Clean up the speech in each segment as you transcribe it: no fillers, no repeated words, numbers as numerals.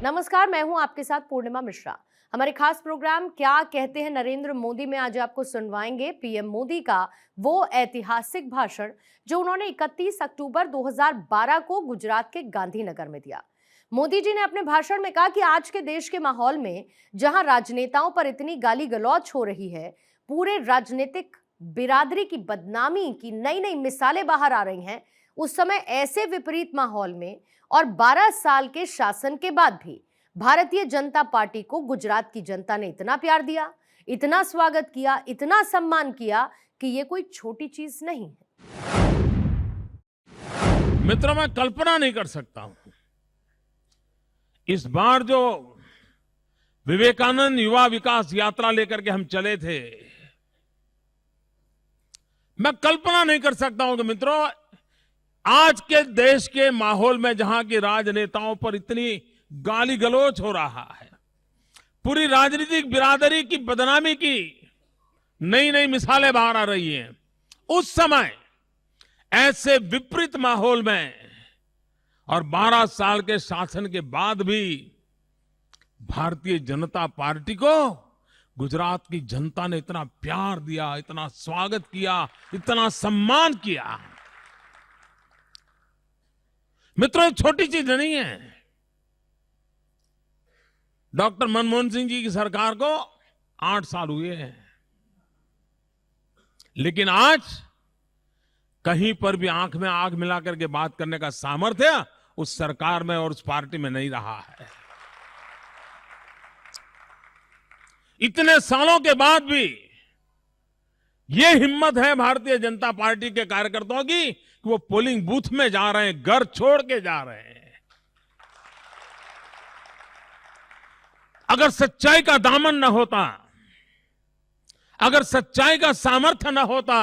नमस्कार, मैं हूं आपके साथ पूर्णिमा मिश्रा। हमारे खास प्रोग्राम क्या कहते हैं नरेंद्र मोदी में आज आपको सुनवाएंगे पीएम मोदी का वो ऐतिहासिक भाषण जो उन्होंने 31 अक्टूबर 2012 को गुजरात के गांधीनगर में दिया। मोदी जी ने अपने भाषण में कहा कि आज के देश के माहौल में जहां राजनेताओं पर इतनी गाली गलौज हो रही है, पूरे राजनीतिक बिरादरी की बदनामी की नई नई मिसालें बाहर आ रही हैं, उस समय ऐसे विपरीत माहौल में और 12 साल के शासन के बाद भी भारतीय जनता पार्टी को गुजरात की जनता ने इतना प्यार दिया, इतना स्वागत किया, इतना सम्मान किया कि ये कोई छोटी चीज नहीं है। मित्रों, मैं कल्पना नहीं कर सकता हूं इस बार जो विवेकानंद युवा विकास यात्रा लेकर के हम चले थे, मैं कल्पना नहीं कर सकता हूं कि मित्रों आज के देश के माहौल में जहां की राजनेताओं पर इतनी गाली गलौज हो रहा है, पूरी राजनीतिक बिरादरी की बदनामी की नई नई मिसालें बाहर आ रही हैं, उस समय ऐसे विपरीत माहौल में और 12 साल के शासन के बाद भी भारतीय जनता पार्टी को गुजरात की जनता ने इतना प्यार दिया, इतना स्वागत किया, इतना सम्मान किया। मित्रों, छोटी चीज नहीं है। डॉक्टर मनमोहन सिंह जी की सरकार को 8 साल हुए हैं, लेकिन आज कहीं पर भी आंख में आंख मिलाकर के बात करने का सामर्थ्य उस सरकार में और उस पार्टी में नहीं रहा है। इतने सालों के बाद भी ये हिम्मत है भारतीय जनता पार्टी के कार्यकर्ताओं की कि वो पोलिंग बूथ में जा रहे हैं, घर छोड़ के जा रहे हैं। अगर सच्चाई का दामन न होता, अगर सच्चाई का सामर्थ्य न होता,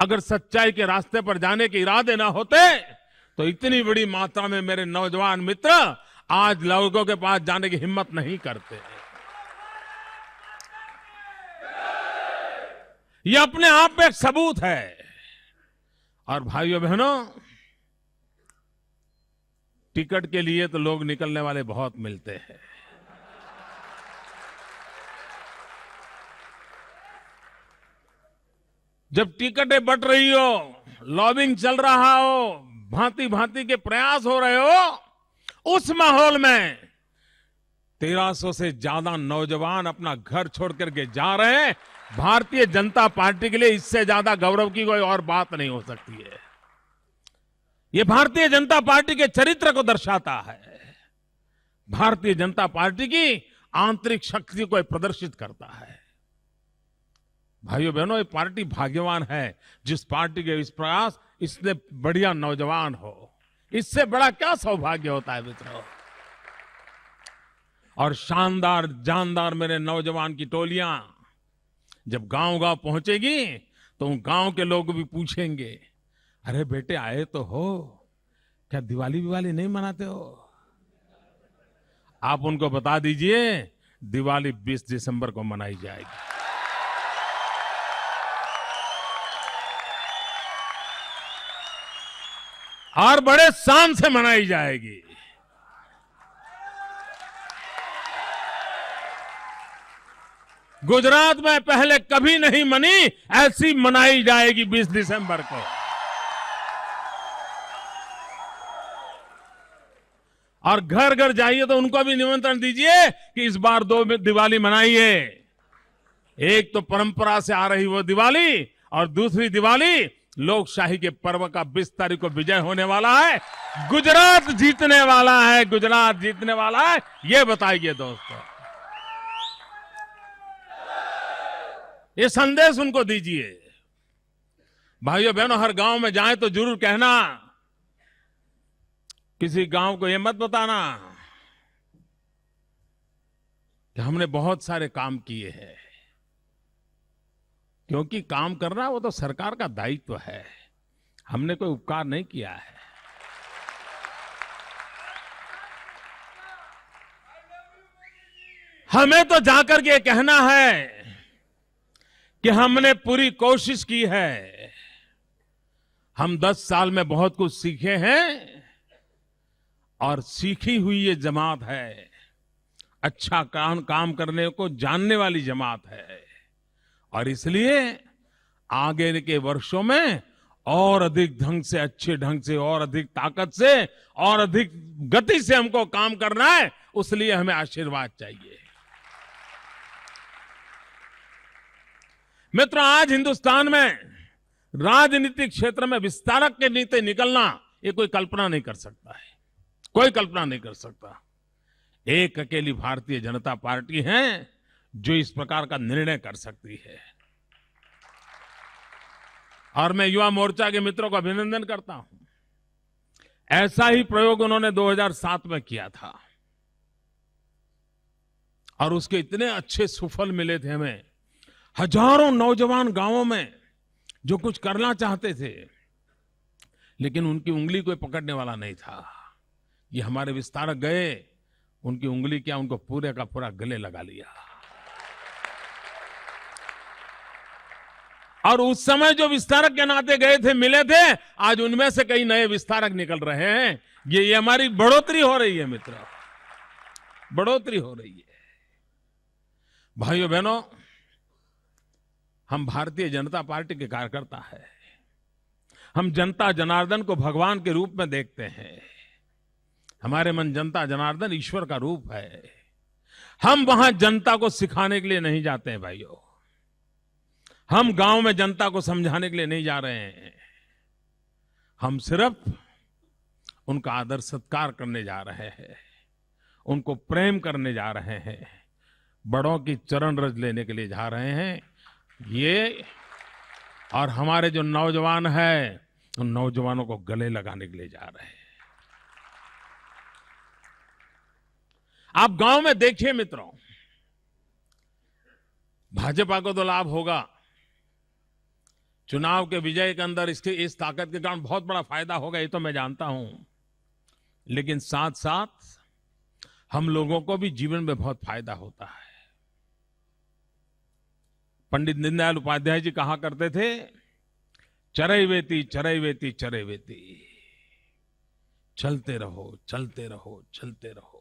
अगर सच्चाई के रास्ते पर जाने के इरादे न होते, तो इतनी बड़ी मात्रा में मेरे नौजवान मित्र आज लोगों के पास जाने की हिम्मत नहीं करते। यह अपने आप में एक सबूत है। और भाइयों बहनों, टिकट के लिए तो लोग निकलने वाले बहुत मिलते हैं। जब टिकटें बंट रही हो, लॉबिंग चल रहा हो, भांति भांति के प्रयास हो रहे हो, उस माहौल में 1300 से ज्यादा नौजवान अपना घर छोड़ करके जा रहे हैं। भारतीय जनता पार्टी के लिए इससे ज्यादा गौरव की कोई और बात नहीं हो सकती है। यह भारतीय जनता पार्टी के चरित्र को दर्शाता है, भारतीय जनता पार्टी की आंतरिक शक्ति को प्रदर्शित करता है। भाइयों बहनों, ये पार्टी भाग्यवान है जिस पार्टी के इस प्रयास इसने बढ़िया नौजवान हो। इससे बड़ा क्या सौभाग्य होता है मित्रों। और शानदार जानदार मेरे नौजवान की टोलियां जब गांव-गांव पहुंचेगी तो उन गांव के लोग भी पूछेंगे, अरे बेटे आए तो हो, क्या दिवाली नहीं मनाते हो? आप उनको बता दीजिए दिवाली 20 दिसंबर को मनाई जाएगी। और बड़े शान से मनाई जाएगी। गुजरात में पहले कभी नहीं मनी, ऐसी मनाई जाएगी 20 दिसंबर को। और घर घर जाइए तो उनको भी निमंत्रण दीजिए कि इस बार 2 दिवाली मनाइए। एक तो परंपरा से आ रही वो दिवाली, और दूसरी दिवाली लोकशाही के पर्व का 20 तारीख को विजय होने वाला है। गुजरात जीतने वाला है, गुजरात जीतने वाला है, ये बताइए दोस्तों। ये संदेश उनको दीजिए। भाइयों बहनों, हर गांव में जाएं तो जरूर कहना, किसी गांव को ये मत बताना कि हमने बहुत सारे काम किए हैं, क्योंकि काम करना वो तो सरकार का दायित्व है। हमने कोई उपकार नहीं किया है। हमें तो जाकर के कहना है कि हमने पूरी कोशिश की है, हम 10 साल में बहुत कुछ सीखे हैं, और सीखी हुई ये जमात है, अच्छा काम करने को जानने वाली जमात है, और इसलिए आगे के वर्षों में और अधिक ढंग से, अच्छे ढंग से, और अधिक ताकत से, और अधिक गति से हमको काम करना है। उसलिए हमें आशीर्वाद चाहिए। मित्रों, आज हिंदुस्तान में राजनीतिक क्षेत्र में विस्तारक के नीति निकलना, ये कोई कल्पना नहीं कर सकता है, कोई कल्पना नहीं कर सकता। एक अकेली भारतीय जनता पार्टी है जो इस प्रकार का निर्णय कर सकती है, और मैं युवा मोर्चा के मित्रों को अभिनंदन करता हूं। ऐसा ही प्रयोग उन्होंने 2007 में किया था, और उसके इतने अच्छे सुफल मिले थे हमें। हजारों नौजवान गांवों में जो कुछ करना चाहते थे, लेकिन उनकी उंगली कोई पकड़ने वाला नहीं था। ये हमारे विस्तारक गए, उनकी उंगली क्या, उनको पूरे का पूरा गले लगा लिया। और उस समय जो विस्तारक के नाते गए थे, मिले थे, आज उनमें से कई नए विस्तारक निकल रहे हैं। ये हमारी बढ़ोतरी हो रही है मित्रों, बढ़ोतरी हो रही है। भाइयों बहनों, हम भारतीय जनता पार्टी के कार्यकर्ता हैं। हम जनता जनार्दन को भगवान के रूप में देखते हैं। हमारे मन जनता जनार्दन ईश्वर का रूप है। हम वहां जनता को सिखाने के लिए नहीं जाते हैं भाइयों। हम गांव में जनता को समझाने के लिए नहीं जा रहे हैं। हम सिर्फ उनका आदर सत्कार करने जा रहे हैं, उनको प्रेम करने जा रहे हैं, बड़ों की चरण रज लेने के लिए जा रहे हैं। ये और हमारे जो नौजवान हैं, उन नौजवानों को गले लगाने के लिए जा रहे हैं। आप गांव में देखिए मित्रों, भाजपा को तो लाभ होगा, चुनाव के विजय के अंदर इसके इस ताकत के कारण बहुत बड़ा फायदा होगा, ये तो मैं जानता हूं। लेकिन साथ साथ हम लोगों को भी जीवन में बहुत फायदा होता है। पंडित दीनदयाल उपाध्याय जी कहा करते थे, चरैवेति चरैवेति चरैवेति, चलते रहो चलते रहो चलते रहो।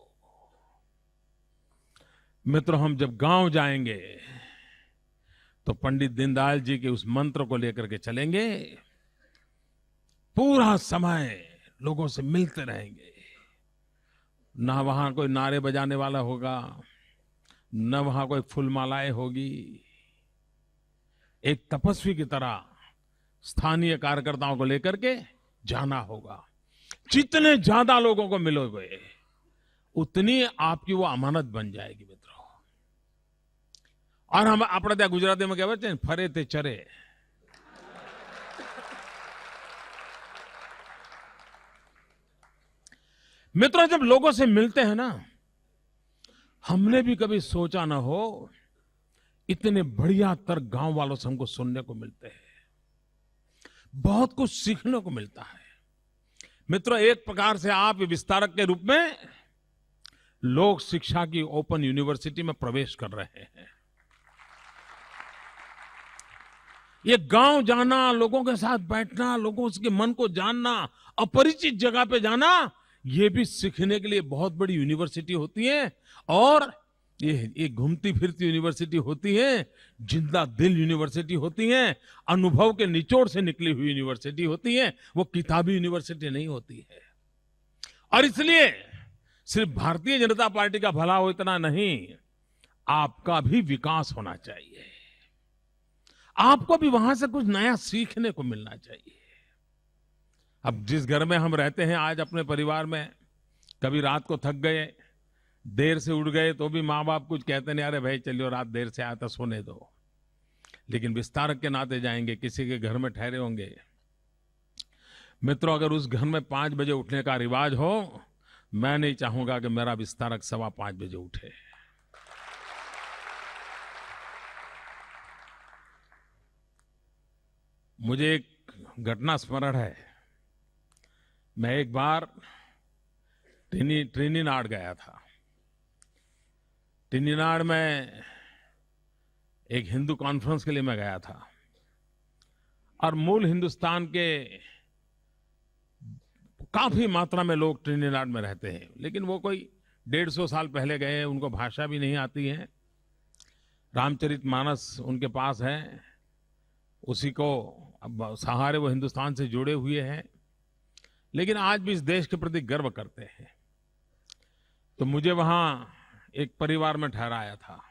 मित्रों, हम जब गांव जाएंगे तो पंडित दीनदयाल जी के उस मंत्र को लेकर के चलेंगे। पूरा समय लोगों से मिलते रहेंगे। ना वहां कोई नारे बजाने वाला होगा, न वहां कोई फूलमालाएं होगी। एक तपस्वी की तरह स्थानीय कार्यकर्ताओं को लेकर के जाना होगा। जितने ज्यादा लोगों को मिलोगे, उतनी आपकी वो अमानत बन जाएगी मित्रों। और हम अपने ત્યાં ગુજરાતીમાં કહેવાય છે ને, ફરે તે ચરે। मित्रों, जब लोगों से मिलते हैं ना, हमने भी कभी सोचा ना हो इतने बढ़िया तर्क गांव वालों से हमको सुनने को मिलते हैं। बहुत कुछ सीखने को मिलता है मित्रों। एक प्रकार से आप विस्तारक के रूप में लोक शिक्षा की ओपन यूनिवर्सिटी में प्रवेश कर रहे हैं। ये गांव जाना, लोगों के साथ बैठना, लोगों के मन को जानना, अपरिचित जगह पे जाना, ये भी सीखने के लिए बहुत बड़ी यूनिवर्सिटी होती है। और ये घूमती फिरती यूनिवर्सिटी होती है, जिंदा दिल यूनिवर्सिटी होती है, अनुभव के निचोड़ से निकली हुई यूनिवर्सिटी होती है। वो किताबी यूनिवर्सिटी नहीं होती है। और इसलिए सिर्फ भारतीय जनता पार्टी का भला हो इतना नहीं, आपका भी विकास होना चाहिए। आपको भी वहां से कुछ नया सीखने को मिलना चाहिए। अब जिस घर में हम रहते हैं आज अपने परिवार में, कभी रात को थक गए, देर से उठ गए, तो भी माँ बाप कुछ कहते नहीं, अरे भाई चलियो रात देर से आया था, सोने दो। लेकिन विस्तारक के नाते जाएंगे, किसी के घर में ठहरे होंगे मित्रों, अगर उस घर में 5 बजे उठने का रिवाज हो, मैं नहीं चाहूंगा कि मेरा विस्तारक 5:15 बजे उठे। मुझे एक घटना स्मरण है। मैं एक बार ट्रिनिडाद गया था। ट्रिनिडाद में एक हिंदू कॉन्फ्रेंस के लिए मैं गया था, और मूल हिंदुस्तान के काफी मात्रा में लोग ट्रिनिडाड में रहते हैं, लेकिन वो कोई 150 साल पहले गए हैं, उनको भाषा भी नहीं आती है। रामचरितमानस उनके पास है, उसी को अब सहारे वो हिंदुस्तान से जुड़े हुए हैं, लेकिन आज भी इस देश के प्रति गर्व करते हैं। तो मुझे वहां एक परिवार में ठहराया था।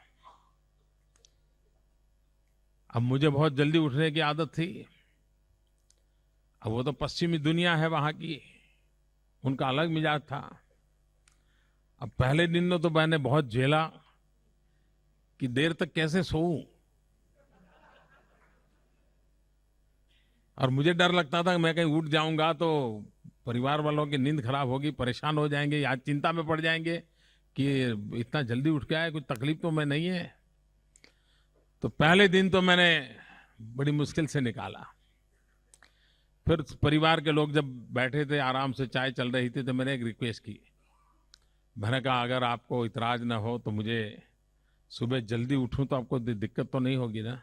अब मुझे बहुत जल्दी उठने की आदत थी। अब वो तो पश्चिमी दुनिया है वहां की, उनका अलग मिजाज था। अब पहले दिन में तो मैंने बहुत झेला कि देर तक कैसे सोऊं, और मुझे डर लगता था कि मैं कहीं उठ जाऊंगा तो परिवार वालों की नींद खराब होगी, परेशान हो जाएंगे, या चिंता में पड़ जाएंगे कि इतना जल्दी उठ के आए, कुछ तकलीफ तो मैं नहीं है। तो पहले दिन तो मैंने बड़ी मुश्किल से निकाला। फिर परिवार के लोग जब बैठे थे, आराम से चाय चल रही थी, तो मैंने एक रिक्वेस्ट की। मैंने कहा अगर आपको इतराज ना हो तो मुझे सुबह जल्दी उठूं तो आपको दिक्कत तो नहीं होगी ना?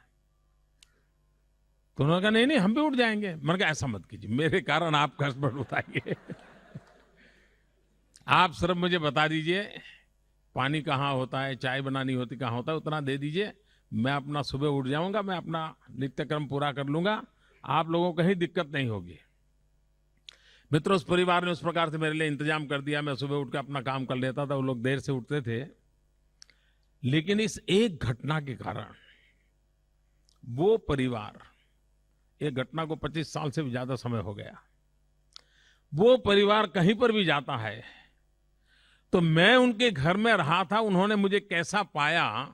तो उन्होंने कहा नहीं नहीं, हम भी उठ जाएंगे। मैंने कहा ऐसा मत कीजिए, मेरे कारण आप कष्ट मत उठाइए। आप सिर्फ मुझे बता दीजिए पानी कहाँ होता है, चाय बनानी होती कहाँ होता है, उतना दे दीजिए, मैं अपना सुबह उठ जाऊंगा, मैं अपना नित्यक्रम पूरा कर लूंगा, आप लोगों को कहीं दिक्कत नहीं होगी। मित्रों, उस परिवार ने उस प्रकार से मेरे लिए इंतजाम कर दिया। मैं सुबह उठ के अपना काम कर लेता था, वो लोग देर से उठते थे। लेकिन इस एक घटना के कारण वो परिवार, एक घटना को 25 साल से भी ज्यादा समय हो गया, वो परिवार कहीं पर भी जाता है तो मैं उनके घर में रहा था, उन्होंने मुझे कैसा पाया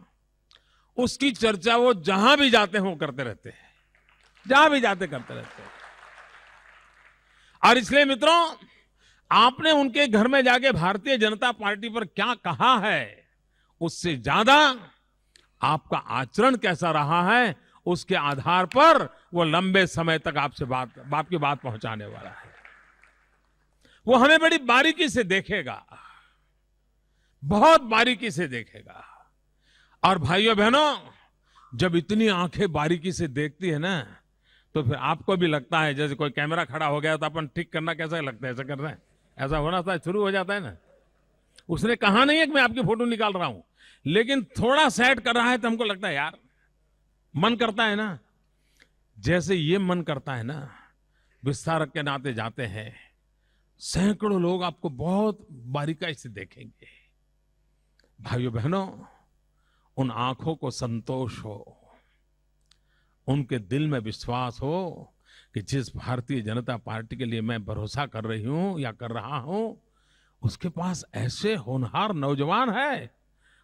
उसकी चर्चा वो जहां भी जाते हैं वो करते रहते हैं, जहां भी जाते करते रहते हैं। और इसलिए मित्रों, आपने उनके घर में जाके भारतीय जनता पार्टी पर क्या कहा है, उससे ज्यादा आपका आचरण कैसा रहा है, उसके आधार पर वो लंबे समय तक आपसे आपकी बात पहुंचाने वाला है। वो हमें बड़ी बारीकी से देखेगा, बहुत बारीकी से देखेगा। और भाइयों बहनों, जब इतनी आंखें बारीकी से देखती है ना, तो फिर आपको भी लगता है जैसे कोई कैमरा खड़ा हो गया तो अपन ठीक करना कैसा लगता है, ऐसा करना है, ऐसा होना था, शुरू हो जाता है ना। उसने कहा नहीं है कि मैं आपकी फोटो निकाल रहा हूं, लेकिन थोड़ा सेट कर रहा है तो हमको लगता है यार, मन करता है ना। जैसे ये मन करता है ना, विस्तारक के नाते जाते हैं, सैकड़ों लोग आपको बहुत बारीकाई से देखेंगे। भाइयों बहनों, उन आंखों को संतोष हो, उनके दिल में विश्वास हो कि जिस भारतीय जनता पार्टी के लिए मैं भरोसा कर रही हूं या कर रहा हूं, उसके पास ऐसे होनहार नौजवान है।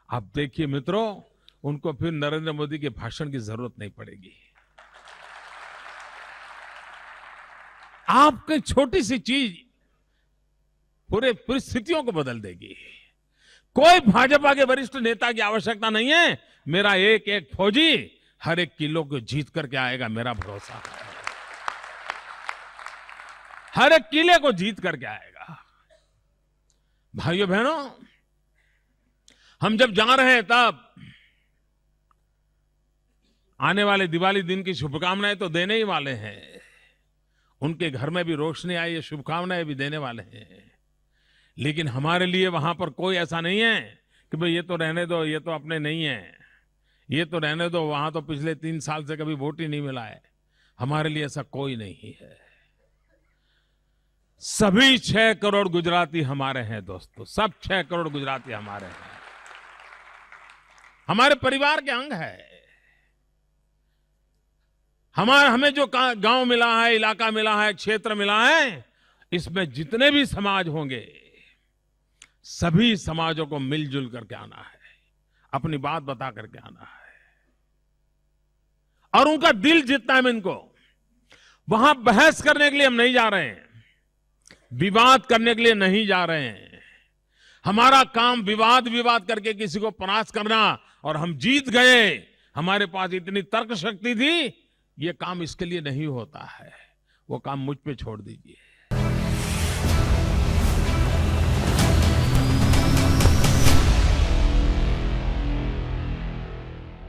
आप देखिए मित्रों, उनको फिर नरेंद्र मोदी के भाषण की जरूरत नहीं पड़ेगी। आपकी छोटी सी चीज पूरे परिस्थितियों को बदल देगी। कोई भाजपा के वरिष्ठ नेता की आवश्यकता नहीं है। मेरा एक एक फौजी हर एक किलो को जीत करके आएगा, मेरा भरोसा है। हर एक किले को जीत करके आएगा। भाइयों बहनों, हम जब जा रहे हैं तब आने वाले दिवाली दिन की शुभकामनाएं तो देने ही वाले हैं। उनके घर में भी रोशनी आई, ये शुभकामनाएं भी देने वाले हैं। लेकिन हमारे लिए वहां पर कोई ऐसा नहीं है कि भाई ये तो रहने दो, ये तो अपने नहीं है, ये तो रहने दो, वहां तो पिछले 3 साल से कभी वोट ही नहीं मिला है। हमारे लिए ऐसा कोई नहीं है। सभी 6 करोड़ गुजराती हमारे हैं दोस्तों, सब 6 करोड़ गुजराती हमारे हैं, हमारे परिवार के अंग है। हमें जो गांव मिला है, इलाका मिला है, क्षेत्र मिला है, इसमें जितने भी समाज होंगे, सभी समाजों को मिलजुल करके आना है, अपनी बात बता करके आना है, और उनका दिल जीतना है इनको। वहां बहस करने के लिए हम नहीं जा रहे हैं, विवाद करने के लिए नहीं जा रहे हैं। हमारा काम विवाद करके किसी को परास्त करना और हम जीत गए, हमारे पास इतनी तर्क शक्ति थी, ये काम इसके लिए नहीं होता है। वो काम मुझ पे छोड़ दीजिए।